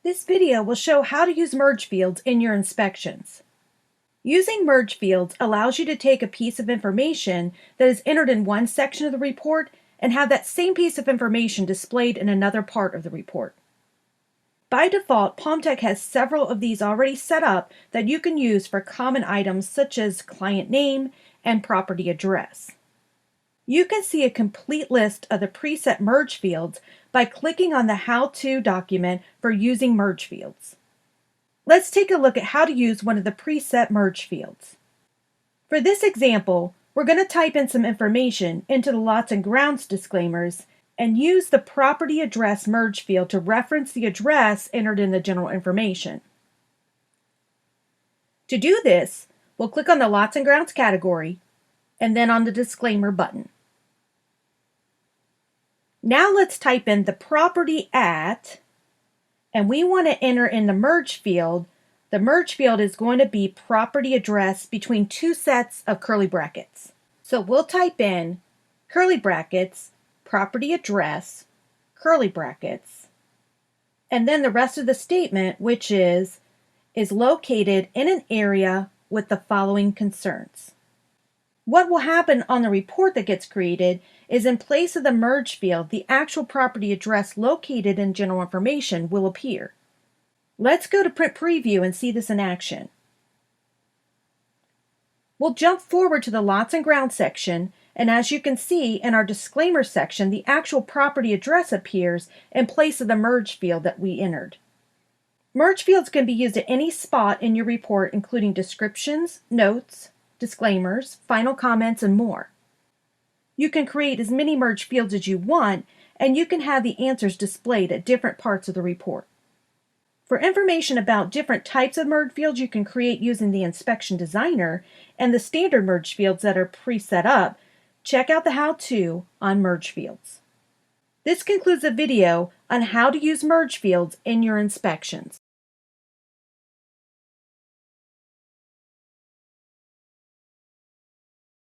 This video will show how to use merge fields in your inspections. Using merge fields allows you to take a piece of information that is entered in one section of the report and have that same piece of information displayed in another part of the report. By default, PalmTech has several of these already set up that you can use for common items such as client name and property address. You can see a complete list of the preset merge fields by clicking on the how-to document for using merge fields. Let's take a look at how to use one of the preset merge fields. For this example, we're going to type in some information into the lots and grounds disclaimers and use the property address merge field to reference the address entered in the general information. To do this, we'll click on the lots and grounds category and then on the disclaimer button. Now let's type in the property at, and we want to enter in the merge field. The merge field is going to be property address between two sets of curly brackets. So we'll type in curly brackets, property address, curly brackets, and then the rest of the statement, which is located in an area with the following concerns. What will happen on the report that gets created is in place of the merge field, the actual property address located in general information will appear. Let's go to print preview and see this in action. We'll jump forward to the lots and grounds section, and as you can see in our disclaimer section, the actual property address appears in place of the merge field that we entered. Merge fields can be used at any spot in your report, including descriptions, notes, disclaimers, final comments, and more. You can create as many merge fields as you want, and you can have the answers displayed at different parts of the report. For information about different types of merge fields you can create using the Inspection Designer and the standard merge fields that are pre-set up, check out the how-to on merge fields. This concludes the video on how to use merge fields in your inspections.